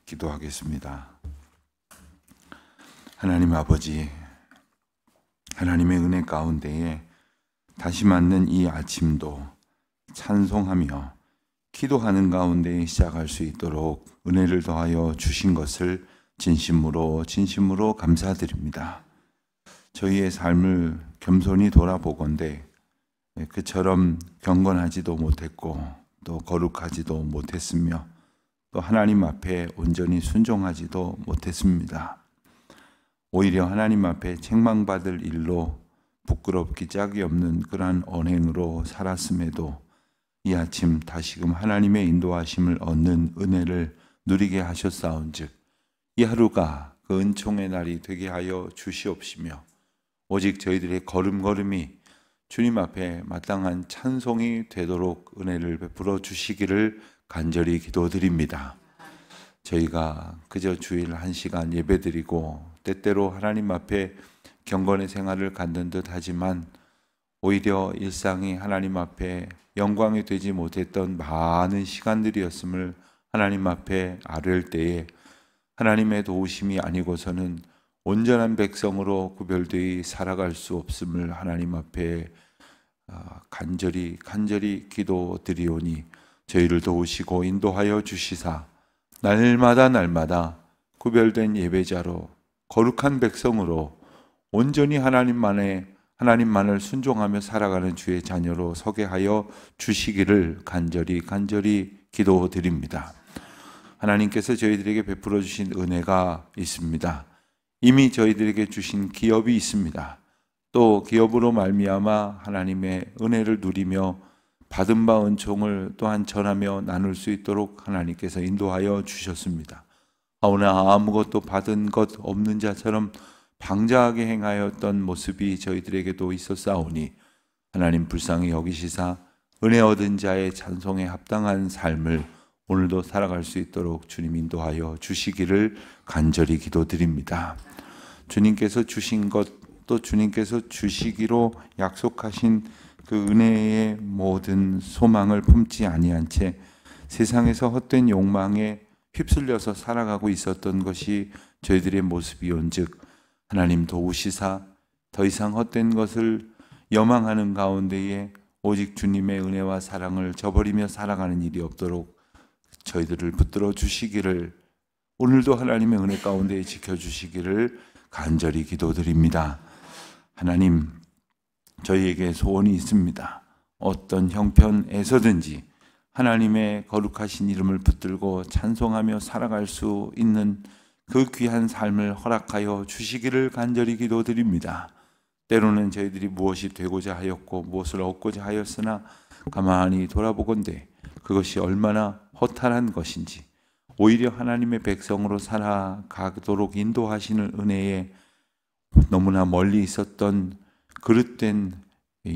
기도하겠습니다. 하나님 아버지, 하나님의 은혜 가운데에 다시 맞는 이 아침도 찬송하며 기도하는 가운데 시작할 수 있도록 은혜를 더하여 주신 것을 진심으로 감사드립니다. 저희의 삶을 겸손히 돌아보건대 그처럼 경건하지도 못했고 또 거룩하지도 못했으며 또 하나님 앞에 온전히 순종하지도 못했습니다. 오히려 하나님 앞에 책망받을 일로 부끄럽기 짝이 없는 그러한 언행으로 살았음에도 이 아침 다시금 하나님의 인도하심을 얻는 은혜를 누리게 하셨사온즉 이 하루가 그 은총의 날이 되게 하여 주시옵시며 오직 저희들의 걸음걸음이 주님 앞에 마땅한 찬송이 되도록 은혜를 베풀어 주시기를 간절히 기도드립니다. 저희가 그저 주일 1시간 예배드리고 때때로 하나님 앞에 경건의 생활을 갖는 듯 하지만 오히려 일상이 하나님 앞에 영광이 되지 못했던 많은 시간들이었음을 하나님 앞에 아뢰을 때에 하나님의 도우심이 아니고서는 온전한 백성으로 구별되어 살아갈 수 없음을 하나님 앞에 간절히 기도드리오니 저희를 도우시고 인도하여 주시사 날마다 구별된 예배자로 거룩한 백성으로 온전히 하나님만을 순종하며 살아가는 주의 자녀로 서게 하여 주시기를 간절히 기도드립니다. 하나님께서 저희들에게 베풀어 주신 은혜가 있습니다. 이미 저희들에게 주신 기업이 있습니다. 또 기업으로 말미암아 하나님의 은혜를 누리며 받은 바 은총을 또한 전하며 나눌 수 있도록 하나님께서 인도하여 주셨습니다. 하오나 아무것도 받은 것 없는 자처럼 방자하게 행하였던 모습이 저희들에게도 있었사오니 하나님 불쌍히 여기시사 은혜 얻은 자의 찬송에 합당한 삶을 오늘도 살아갈 수 있도록 주님 인도하여 주시기를 간절히 기도드립니다. 주님께서 주신 것 또 주님께서 주시기로 약속하신 그 은혜의 모든 소망을 품지 아니한 채 세상에서 헛된 욕망에 휩쓸려서 살아가고 있었던 것이 저희들의 모습이온즉 하나님 도우시사 더 이상 헛된 것을 여망하는 가운데에 오직 주님의 은혜와 사랑을 저버리며 살아가는 일이 없도록 저희들을 붙들어 주시기를 오늘도 하나님의 은혜 가운데 지켜주시기를 간절히 기도드립니다. 하나님, 저희에게 소원이 있습니다. 어떤 형편에서든지 하나님의 거룩하신 이름을 붙들고 찬송하며 살아갈 수 있는 그 귀한 삶을 허락하여 주시기를 간절히 기도드립니다. 때로는 저희들이 무엇이 되고자 하였고 무엇을 얻고자 하였으나 가만히 돌아보건대 그것이 얼마나 허탈한 것인지 오히려 하나님의 백성으로 살아가도록 인도하시는 은혜에 너무나 멀리 있었던 그릇된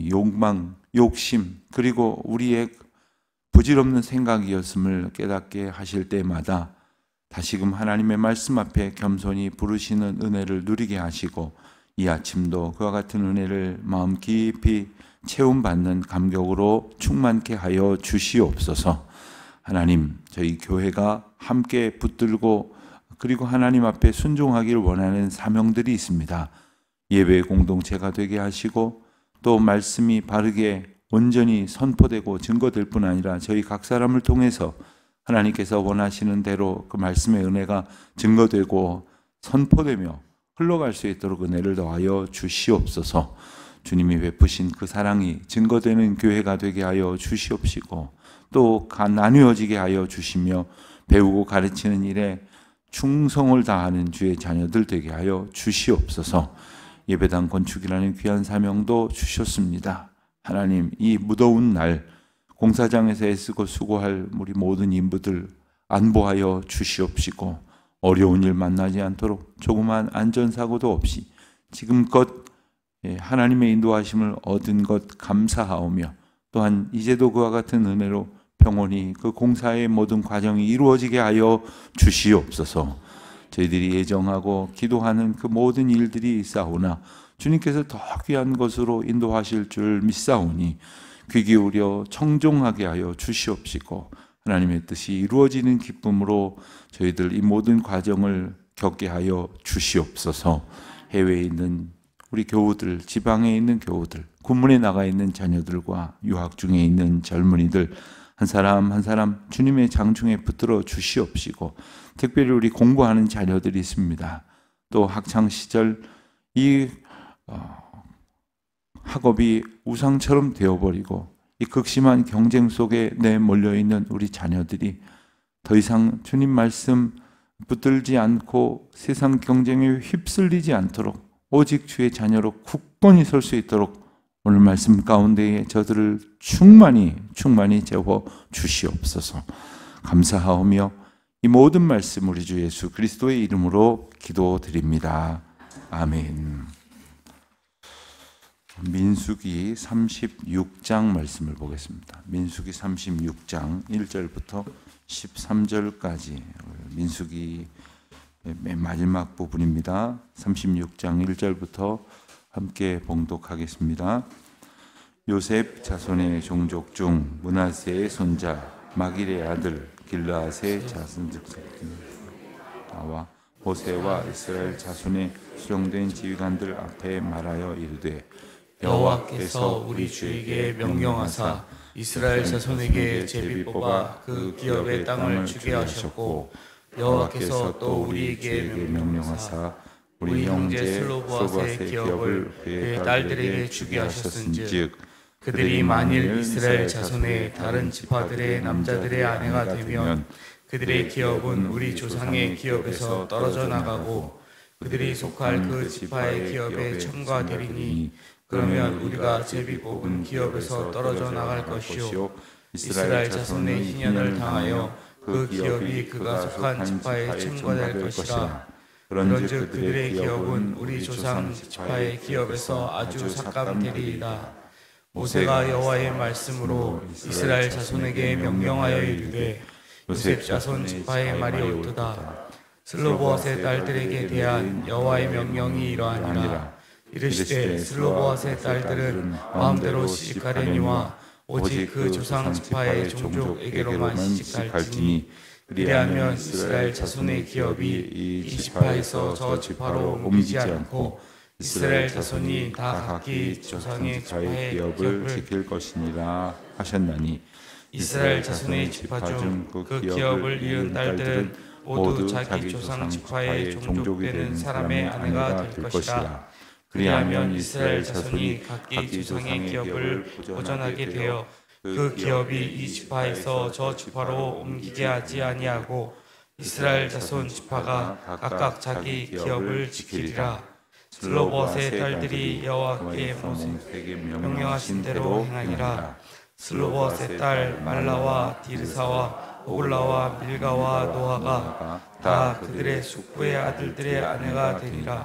욕망, 욕심 그리고 우리의 부질없는 생각이었음을 깨닫게 하실 때마다 다시금 하나님의 말씀 앞에 겸손히 부르시는 은혜를 누리게 하시고 이 아침도 그와 같은 은혜를 마음 깊이 체험받는 감격으로 충만케 하여 주시옵소서. 하나님, 저희 교회가 함께 붙들고 그리고 하나님 앞에 순종하기를 원하는 사명들이 있습니다. 예배 공동체가 되게 하시고 또 말씀이 바르게 온전히 선포되고 증거될 뿐 아니라 저희 각 사람을 통해서 하나님께서 원하시는 대로 그 말씀의 은혜가 증거되고 선포되며 흘러갈 수 있도록 은혜를 더하여 주시옵소서. 주님이 베푸신 그 사랑이 증거되는 교회가 되게 하여 주시옵시고 또 나누어지게 하여 주시며 배우고 가르치는 일에 충성을 다하는 주의 자녀들 되게 하여 주시옵소서. 예배당 건축이라는 귀한 사명도 주셨습니다. 하나님, 이 무더운 날 공사장에서 애쓰고 수고할 우리 모든 인부들 안보하여 주시옵시고 어려운 일 만나지 않도록 조그만 안전사고도 없이 지금껏 하나님의 인도하심을 얻은 것 감사하오며 또한 이제도 그와 같은 은혜로 평온히 그 공사의 모든 과정이 이루어지게 하여 주시옵소서. 저희들이 예정하고 기도하는 그 모든 일들이 있사오나 주님께서 더 귀한 것으로 인도하실 줄 믿사오니 귀 기울여 청종하게 하여 주시옵시고 하나님의 뜻이 이루어지는 기쁨으로 저희들 이 모든 과정을 겪게 하여 주시옵소서. 해외에 있는 우리 교우들, 지방에 있는 교우들, 군문에 나가 있는 자녀들과 유학 중에 있는 젊은이들 한 사람 한 사람 주님의 장중에 붙들어 주시옵시고, 특별히 우리 공부하는 자녀들이 있습니다. 또 학창시절 이 학업이 우상처럼 되어버리고 이 극심한 경쟁 속에 내몰려있는 우리 자녀들이 더 이상 주님 말씀 붙들지 않고 세상 경쟁에 휩쓸리지 않도록 오직 주의 자녀로 굳건히 설 수 있도록 오늘 말씀 가운데에 저들을 충만히 채워 주시옵소서. 감사하오며 이 모든 말씀 우리 주 예수 그리스도의 이름으로 기도드립니다. 아멘. 민수기 36장 말씀을 보겠습니다. 민수기 36장 1절부터 13절까지 민수기 맨 마지막 부분입니다. 36장 1절부터 함께 봉독하겠습니다. 요셉 자손의 종족 중 므낫세의 손자 마길의 아들 길르앗의 자손 나와 모세와 이스라엘 자손의 수령된 지휘관들 앞에 말하여 이르되 여호와께서 우리 주에게 명령하사 이스라엘 자손에게 제비 뽑아 그 기업의 땅을 주게 하셨고, 여호와께서 또 우리에게 명령하사 우리 형제 슬로보앗의 기업을 그의 딸들에게 주게 하셨은즉, 그들이 만일 이스라엘 자손의 다른 지파들의 남자들의 아내가 되면 그들의 기업은 우리 조상의 기업에서 떨어져 나가고 그들이 속할 그 지파의 기업에 첨가되리니, 그러면 우리가 제비 뽑은 기업에서 떨어져 나갈 것이요, 이스라엘 자손의 희년을 당하여 그 기업이 그가 속한 지파에 첨가될 것이라. 그런즉 그들의 기업은 우리 조상 지파의 기업에서 아주 삭감되리이다. 모세가 여호와의 말씀으로 이스라엘 자손에게 명령하여 이르되 요셉 자손 지파의 말이 옳도다. 슬로보앗의 딸들에게 대한 여호와의 명령이 이러하니라. 이르시되 슬로보앗의 딸들은 마음대로 시집가려니와 오직 그 조상 지파의 종족에게로만 시집갈지니, 그리하면 이스라엘 자손의 기업이 이 지파에서 저 지파로 옮기지 않고 이스라엘 자손이 다 각기 조상의 지파의 기업을 지킬 것이니라 하셨나니, 이스라엘 자손의 지파 중 그 기업을 이은 딸들은 모두 자기 조상 지파의 종족이 되는 사람의 아내가 될 것이라. 그리하면 이스라엘 자손이 각기 조상의 기업을 보전하게 되어 그 기업이 이 지파에서 저 지파로 옮기게 하지 아니하고 이스라엘 자손 지파가 각각 자기 기업을 지키리라. 슬로보앗의 딸들이 여호와께 모세에게 명령하신 대로 행하니라. 슬로보앗의 딸 말라와 디르사와 오글라와 밀가와 노아가 다 그들의 숙부의 아들들의 아내가 되니라.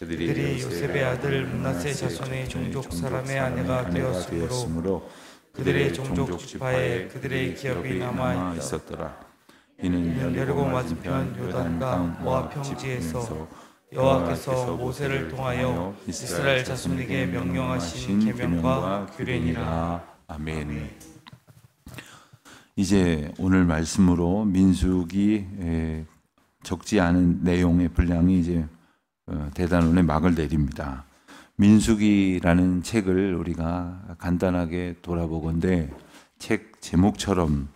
그들이 요셉의 아들 므낫세 자손의 종족 사람의 아내가 되었으므로 그들의 종족 지파에 그들의 기업이 남아 있었더라. 이는 여리고 맞은편 요단강 모압 평지에서 여호와께서 모세를 통하여 이스라엘 자손에게 명령하신 계명과 규례니라. 아멘. 이제 오늘 말씀으로 민수기 적지 않은 내용의 분량이 이제 대단원의 막을 내립니다. 민수기라는 책을 우리가 간단하게 돌아보건대 책 제목처럼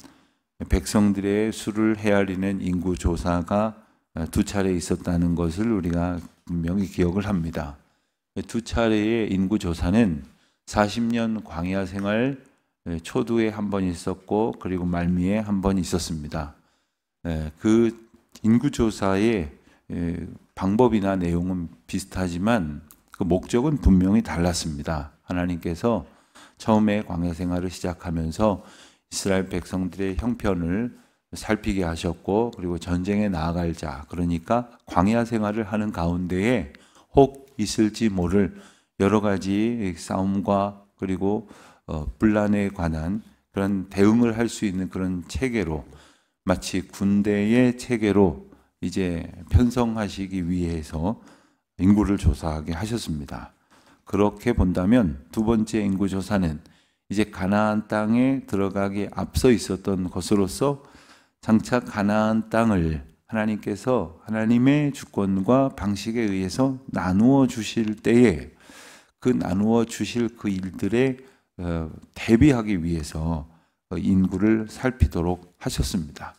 백성들의 수를 헤아리는 인구조사가 두 차례 있었다는 것을 우리가 분명히 기억을 합니다. 두 차례의 인구조사는 40년 광야 생활 초두에 한 번 있었고 그리고 말미에 한 번 있었습니다. 그 인구조사의 방법이나 내용은 비슷하지만 그 목적은 분명히 달랐습니다. 하나님께서 처음에 광야 생활을 시작하면서 이스라엘 백성들의 형편을 살피게 하셨고, 그리고 전쟁에 나아갈 자, 그러니까 광야 생활을 하는 가운데에 혹 있을지 모를 여러 가지 싸움과 그리고 분란에 관한 그런 대응을 할 수 있는 그런 체계로, 마치 군대의 체계로 이제 편성하시기 위해서 인구를 조사하게 하셨습니다. 그렇게 본다면 두 번째 인구조사는 이제 가나안 땅에 들어가기에 앞서 있었던 것으로서 장차 가나안 땅을 하나님께서 하나님의 주권과 방식에 의해서 나누어 주실 때에 그 나누어 주실 그 일들에 대비하기 위해서 인구를 살피도록 하셨습니다.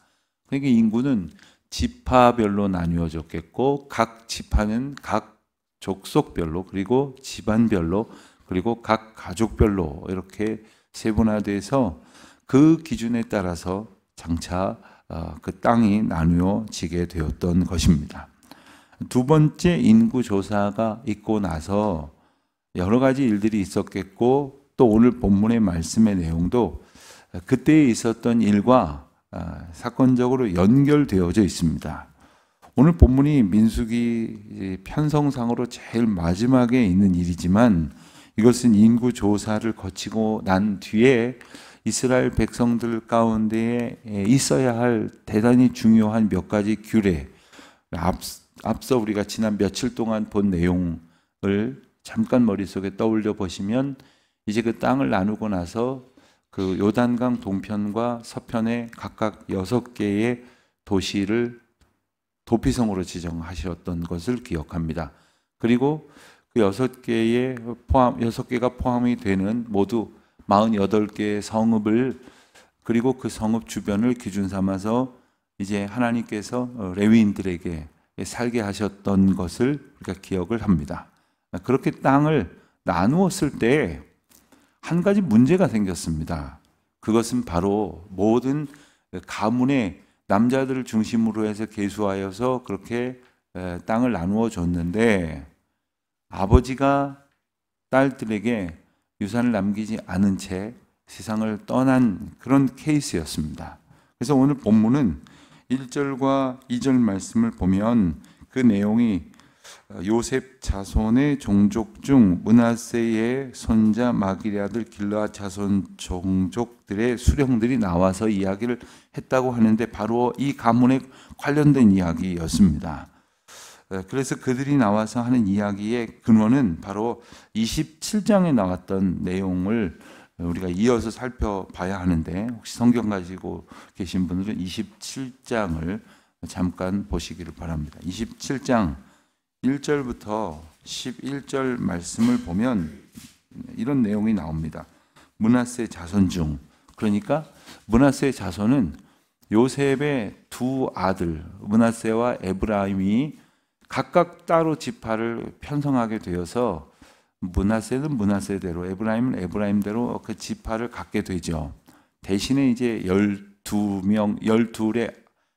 그러니까 인구는 지파별로 나뉘어졌겠고 각 지파는 각 족속별로 그리고 집안별로 그리고 각 가족별로 이렇게 세분화돼서 그 기준에 따라서 장차 그 땅이 나누어지게 되었던 것입니다. 두 번째 인구조사가 있고 나서 여러 가지 일들이 있었겠고 또 오늘 본문의 말씀의 내용도 그때에 있었던 일과 사건적으로 연결되어져 있습니다. 오늘 본문이 민수기 편성상으로 제일 마지막에 있는 일이지만 이것은 인구조사를 거치고 난 뒤에 이스라엘 백성들 가운데에 있어야 할 대단히 중요한 몇 가지 규례, 앞서 우리가 지난 며칠 동안 본 내용을 잠깐 머릿속에 떠올려 보시면 이제 그 땅을 나누고 나서 그 요단강 동편과 서편에 각각 6개의 도시를 도피성으로 지정하셨던 것을 기억합니다. 그리고 그 6개가 포함이 되는 모두 48개의 성읍을 그리고 그 성읍 주변을 기준 삼아서 이제 하나님께서 레위인들에게 살게 하셨던 것을 우리가 기억을 합니다. 그렇게 땅을 나누었을 때 한 가지 문제가 생겼습니다. 그것은 바로 모든 가문의 남자들을 중심으로 해서 계수하여서 그렇게 땅을 나누어 줬는데 아버지가 딸들에게 유산을 남기지 않은 채 세상을 떠난 그런 케이스였습니다. 그래서 오늘 본문은 1절과 2절 말씀을 보면 그 내용이 요셉 자손의 종족 중 므낫세의 손자 마길의 아들 길르앗 자손 종족들의 수령들이 나와서 이야기를 했다고 하는데 바로 이 가문에 관련된 이야기였습니다. 그래서 그들이 나와서 하는 이야기의 근원은 바로 27장에 나왔던 내용을 우리가 이어서 살펴봐야 하는데 혹시 성경 가지고 계신 분들은 27장을 잠깐 보시기를 바랍니다. 27장 1절부터 11절 말씀을 보면 이런 내용이 나옵니다. 므낫세 자손 중, 그러니까 므낫세의 자손은 요셉의 두 아들 므낫세와 에브라임이 각각 따로 지파를 편성하게 되어서 므낫세는 므낫세대로 에브라임은 에브라임대로 그 지파를 갖게 되죠. 대신에 이제 12의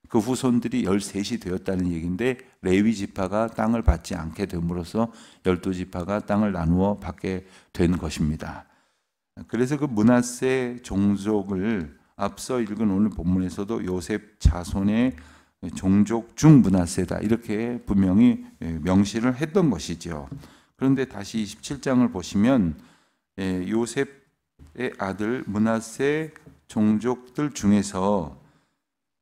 그 후손들이 13이 되었다는 얘기인데 레위 지파가 땅을 받지 않게 됨으로써 12지파가 땅을 나누어 받게 된 것입니다. 그래서 그 므낫세 종족을 앞서 읽은 오늘 본문에서도 요셉 자손의 종족 중 므낫세다 이렇게 분명히 명시를 했던 것이죠. 그런데 다시 27장을 보시면 요셉의 아들 므낫세 종족들 중에서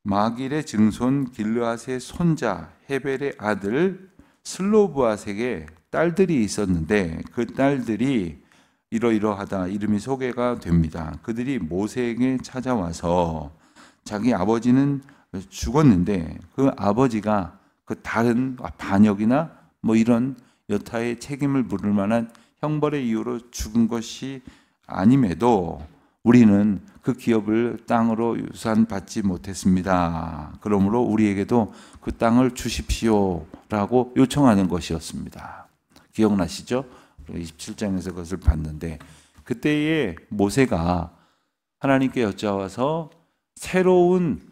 마길의 증손 길르앗의 손자 헤벨의 아들 슬로브앗에게 딸들이 있었는데 그 딸들이 이러이러하다 이름이 소개가 됩니다. 그들이 모세에게 찾아와서 자기 아버지는 죽었는데 그 아버지가 그 다른 반역이나 뭐 이런 여타의 책임을 물을 만한 형벌의 이유로 죽은 것이 아님에도 우리는 그 기업을 땅으로 유산받지 못했습니다. 그러므로 우리에게도 그 땅을 주십시오라고 요청하는 것이었습니다. 기억나시죠? 27장에서 그것을 봤는데 그때에 모세가 하나님께 여짜와서 새로운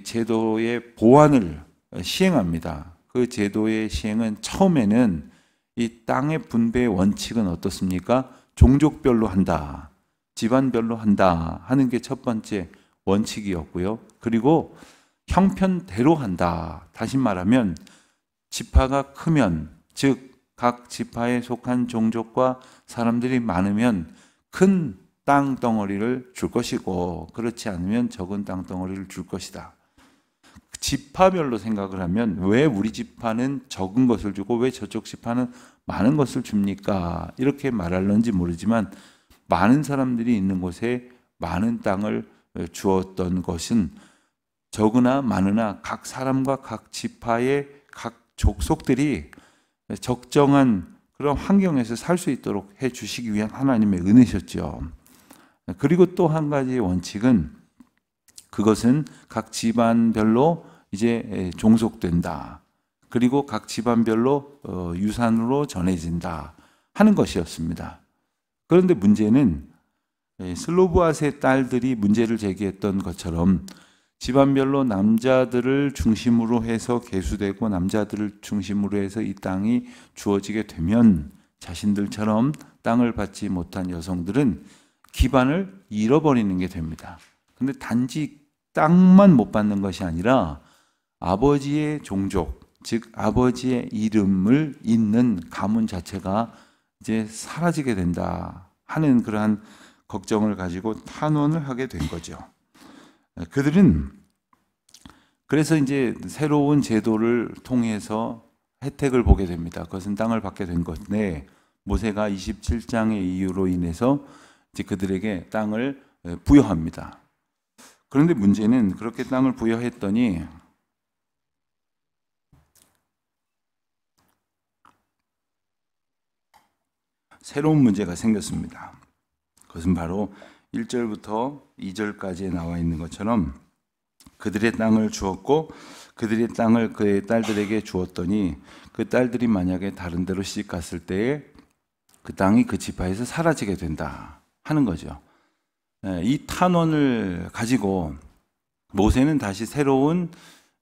제도의 보완을 시행합니다. 그 제도의 시행은 처음에는 이 땅의 분배의 원칙은 어떻습니까? 종족별로 한다. 집안별로 한다 하는 게 첫 번째 원칙이었고요. 그리고 형편대로 한다. 다시 말하면 지파가 크면 즉 각 지파에 속한 종족과 사람들이 많으면 큰 땅 덩어리를 줄 것이고 그렇지 않으면 적은 땅 덩어리를 줄 것이다. 지파별로 생각을 하면 왜 우리 지파는 적은 것을 주고 왜 저쪽 지파는 많은 것을 줍니까? 이렇게 말할런지 모르지만 많은 사람들이 있는 곳에 많은 땅을 주었던 것은 적으나 많으나 각 사람과 각 지파의 각 족속들이 적정한 그런 환경에서 살 수 있도록 해 주시기 위한 하나님의 은혜셨죠. 그리고 또 한 가지 원칙은 그것은 각 집안별로 이제 종속된다. 그리고 각 집안별로 유산으로 전해진다 하는 것이었습니다. 그런데 문제는 슬로브앗의 딸들이 문제를 제기했던 것처럼 집안별로 남자들을 중심으로 해서 계수되고 남자들을 중심으로 해서 이 땅이 주어지게 되면 자신들처럼 땅을 받지 못한 여성들은 기반을 잃어버리는 게 됩니다. 그런데 단지 땅만 못 받는 것이 아니라 아버지의 종족, 즉 아버지의 이름을 잇는 가문 자체가 이제 사라지게 된다 하는 그러한 걱정을 가지고 탄원을 하게 된 거죠. 그들은 그래서 이제 새로운 제도를 통해서 혜택을 보게 됩니다. 그것은 땅을 받게 된 건데 모세가 27장의 이유로 인해서 이제 그들에게 땅을 부여합니다. 그런데 문제는 그렇게 땅을 부여했더니 새로운 문제가 생겼습니다. 그것은 바로 1절부터 2절까지에 나와 있는 것처럼 그들의 땅을 주었고 그들의 땅을 그의 딸들에게 주었더니 그 딸들이 만약에 다른 데로 시집 갔을 때에 그 땅이 그 지파에서 사라지게 된다 하는 거죠. 이 탄원을 가지고 모세는 다시 새로운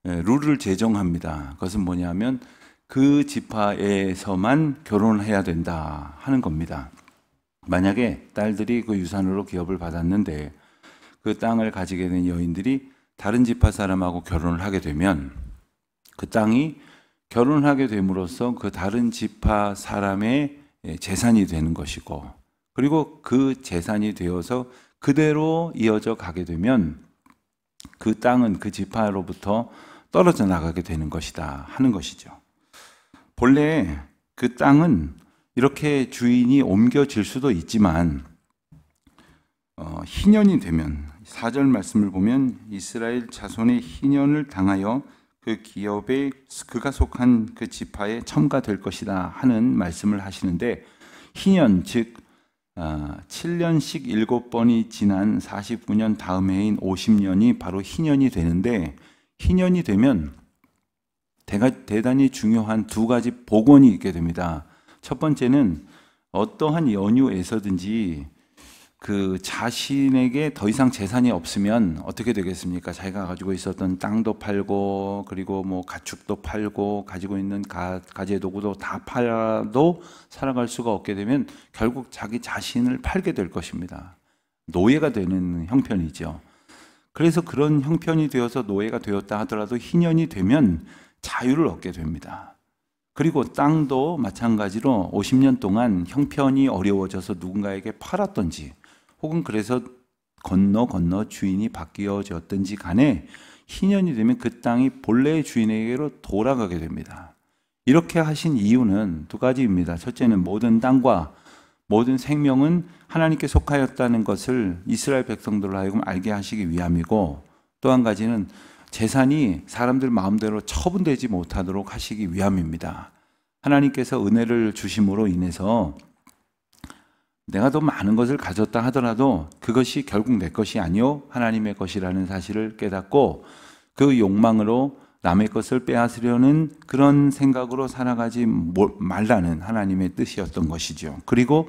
룰을 제정합니다. 그것은 뭐냐면 그 지파에서만 결혼을 해야 된다 하는 겁니다. 만약에 딸들이 그 유산으로 기업을 받았는데 그 땅을 가지게 된 여인들이 다른 지파 사람하고 결혼을 하게 되면 그 땅이 결혼을 하게 됨으로써 그 다른 지파 사람의 재산이 되는 것이고 그리고 그 재산이 되어서 그대로 이어져 가게 되면 그 땅은 그 지파로부터 떨어져 나가게 되는 것이다 하는 것이죠. 본래 그 땅은 이렇게 주인이 옮겨질 수도 있지만 희년이 되면 4절 말씀을 보면 이스라엘 자손의 희년을 당하여 그 기업에 그가 속한 그 지파에 첨가될 것이다 하는 말씀을 하시는데 희년 즉 7년씩 7번이 지난 49년 다음 해인 50년이 바로 희년이 되는데 희년이 되면 대단히 중요한 두 가지 복원이 있게 됩니다. 첫 번째는 어떠한 연유에서든지 그 자신에게 더 이상 재산이 없으면 어떻게 되겠습니까? 자기가 가지고 있었던 땅도 팔고 그리고 뭐 가축도 팔고 가지고 있는 가재 도구도 다 팔아도 살아갈 수가 없게 되면 결국 자기 자신을 팔게 될 것입니다. 노예가 되는 형편이죠. 그래서 그런 형편이 되어서 노예가 되었다 하더라도 희년이 되면 자유를 얻게 됩니다. 그리고 땅도 마찬가지로 50년 동안 형편이 어려워져서 누군가에게 팔았던지 혹은 그래서 건너 주인이 바뀌어졌든지 간에 희년이 되면 그 땅이 본래의 주인에게로 돌아가게 됩니다. 이렇게 하신 이유는 두 가지입니다. 첫째는 모든 땅과 모든 생명은 하나님께 속하였다는 것을 이스라엘 백성들로 하여금 알게 하시기 위함이고 또 한 가지는 재산이 사람들 마음대로 처분되지 못하도록 하시기 위함입니다. 하나님께서 은혜를 주심으로 인해서 내가 더 많은 것을 가졌다 하더라도 그것이 결국 내 것이 아니요 하나님의 것이라는 사실을 깨닫고 그 욕망으로 남의 것을 빼앗으려는 그런 생각으로 살아가지 말라는 하나님의 뜻이었던 것이죠. 그리고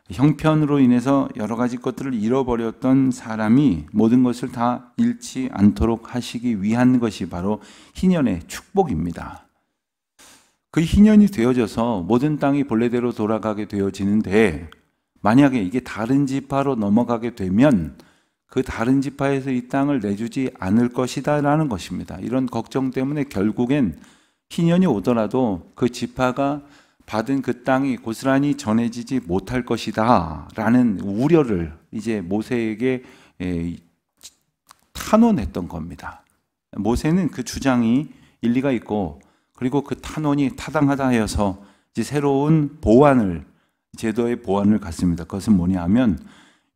형편으로 인해서 여러 가지 것들을 잃어버렸던 사람이 모든 것을 다 잃지 않도록 하시기 위한 것이 바로 희년의 축복입니다. 그 희년이 되어져서 모든 땅이 본래대로 돌아가게 되어지는데 만약에 이게 다른 지파로 넘어가게 되면 그 다른 지파에서 이 땅을 내주지 않을 것이다 라는 것입니다. 이런 걱정 때문에 결국엔 희년이 오더라도 그 지파가 받은 그 땅이 고스란히 전해지지 못할 것이다 라는 우려를 이제 모세에게 탄원했던 겁니다. 모세는 그 주장이 일리가 있고 그리고 그 탄원이 타당하다 하여서 이제 새로운 보완을 제도의 보완을 갖습니다. 그것은 뭐냐 하면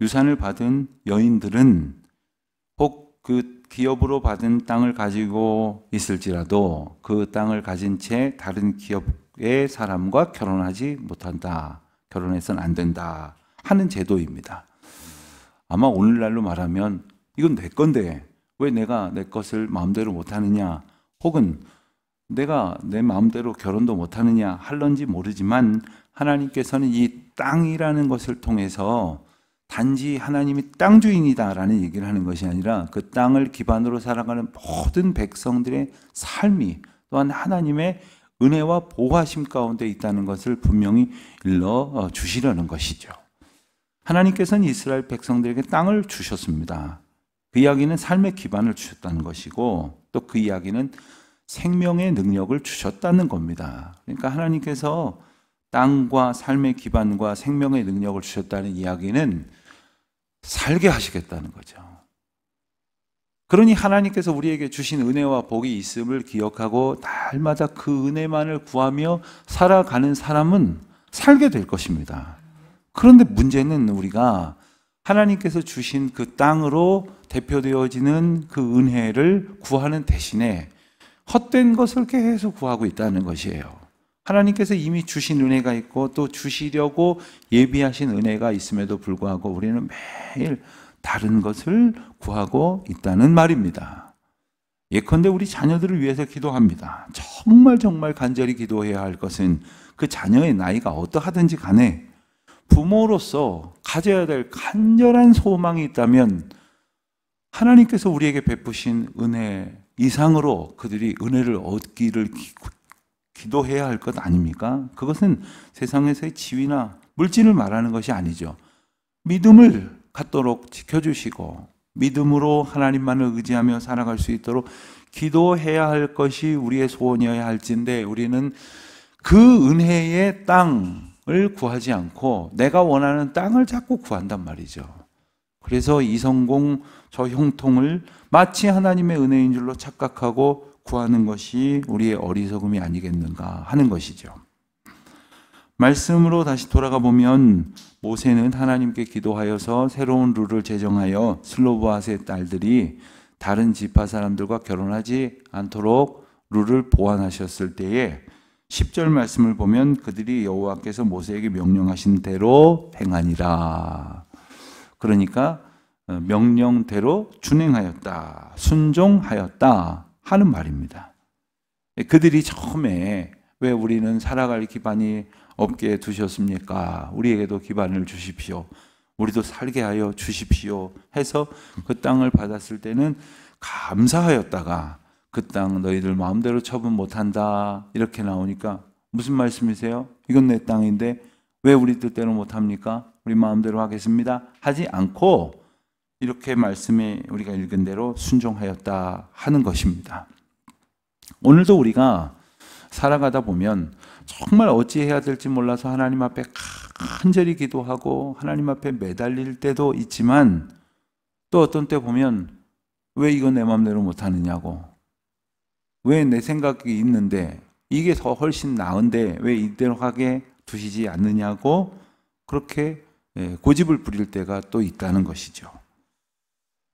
유산을 받은 여인들은 혹 그 기업으로 받은 땅을 가지고 있을지라도 그 땅을 가진 채 다른 기업의 사람과 결혼하지 못한다. 결혼해서는 안 된다 하는 제도입니다. 아마 오늘날로 말하면 이건 내 건데 왜 내가 내 것을 마음대로 못하느냐, 혹은 내가 내 마음대로 결혼도 못하느냐 할런지 모르지만, 하나님께서는 이 땅이라는 것을 통해서 단지 하나님이 땅 주인이다라는 얘기를 하는 것이 아니라 그 땅을 기반으로 살아가는 모든 백성들의 삶이 또한 하나님의 은혜와 보호하심 가운데 있다는 것을 분명히 일러 주시려는 것이죠. 하나님께서는 이스라엘 백성들에게 땅을 주셨습니다. 그 이야기는 삶의 기반을 주셨다는 것이고, 또 그 이야기는 생명의 능력을 주셨다는 겁니다. 그러니까 하나님께서 땅과 삶의 기반과 생명의 능력을 주셨다는 이야기는 살게 하시겠다는 거죠. 그러니 하나님께서 우리에게 주신 은혜와 복이 있음을 기억하고 날마다 그 은혜만을 구하며 살아가는 사람은 살게 될 것입니다. 그런데 문제는 우리가 하나님께서 주신 그 땅으로 대표되어지는 그 은혜를 구하는 대신에 헛된 것을 계속 구하고 있다는 것이에요. 하나님께서 이미 주신 은혜가 있고 또 주시려고 예비하신 은혜가 있음에도 불구하고 우리는 매일 다른 것을 구하고 있다는 말입니다. 예컨대 우리 자녀들을 위해서 기도합니다. 정말 간절히 기도해야 할 것은 그 자녀의 나이가 어떠하든지 간에 부모로서 가져야 될 간절한 소망이 있다면 하나님께서 우리에게 베푸신 은혜 이상으로 그들이 은혜를 얻기를 기도해야 할 것 아닙니까? 그것은 세상에서의 지위나 물질을 말하는 것이 아니죠. 믿음을 갖도록 지켜주시고 믿음으로 하나님만을 의지하며 살아갈 수 있도록 기도해야 할 것이 우리의 소원이어야 할진데, 우리는 그 은혜의 땅을 구하지 않고 내가 원하는 땅을 자꾸 구한단 말이죠. 그래서 이성공 저 형통을 마치 하나님의 은혜인 줄로 착각하고 구하는 것이 우리의 어리석음이 아니겠는가 하는 것이죠. 말씀으로 다시 돌아가 보면 모세는 하나님께 기도하여서 새로운 룰을 제정하여 슬로브핫의 딸들이 다른 지파 사람들과 결혼하지 않도록 룰을 보완하셨을 때에 10절 말씀을 보면 그들이 여호와께서 모세에게 명령하신 대로 행하니라. 그러니까 명령대로 준행하였다, 순종하였다 하는 말입니다. 그들이 처음에 왜 우리는 살아갈 기반이 없게 두셨습니까? 우리에게도 기반을 주십시오. 우리도 살게 하여 주십시오 해서 그 땅을 받았을 때는 감사하였다가 그 땅 너희들 마음대로 처분 못한다 이렇게 나오니까 무슨 말씀이세요? 이건 내 땅인데 왜 우리 뜻대로 못합니까? 우리 마음대로 하겠습니다 하지 않고 이렇게 말씀에 우리가 읽은 대로 순종하였다 하는 것입니다. 오늘도 우리가 살아가다 보면 정말 어찌해야 될지 몰라서 하나님 앞에 간절히 기도하고 하나님 앞에 매달릴 때도 있지만, 또 어떤 때 보면 왜 이거 내 마음대로 못하느냐고, 왜 내 생각이 있는데 이게 더 훨씬 나은데 왜 이대로 하게 두시지 않느냐고 그렇게 고집을 부릴 때가 또 있다는 것이죠.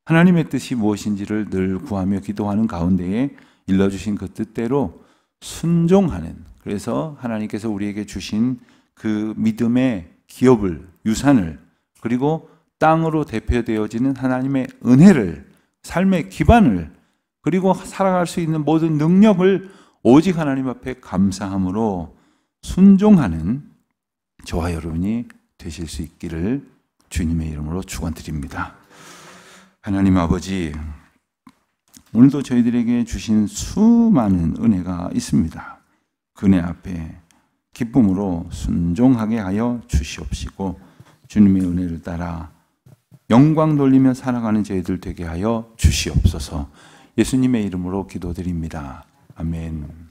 하나님의 뜻이 무엇인지를 늘 구하며 기도하는 가운데에 일러주신 그 뜻대로 순종하는, 그래서 하나님께서 우리에게 주신 그 믿음의 기업을, 유산을, 그리고 땅으로 대표되어지는 하나님의 은혜를, 삶의 기반을, 그리고 살아갈 수 있는 모든 능력을 오직 하나님 앞에 감사함으로 순종하는 저와 여러분이 되실 수 있기를 주님의 이름으로 축원드립니다. 하나님 아버지, 오늘도 저희들에게 주신 수많은 은혜가 있습니다. 그 은혜 앞에 기쁨으로 순종하게 하여 주시옵시고 주님의 은혜를 따라 영광 돌리며 살아가는 저희들 되게 하여 주시옵소서. 예수님의 이름으로 기도드립니다. 아멘.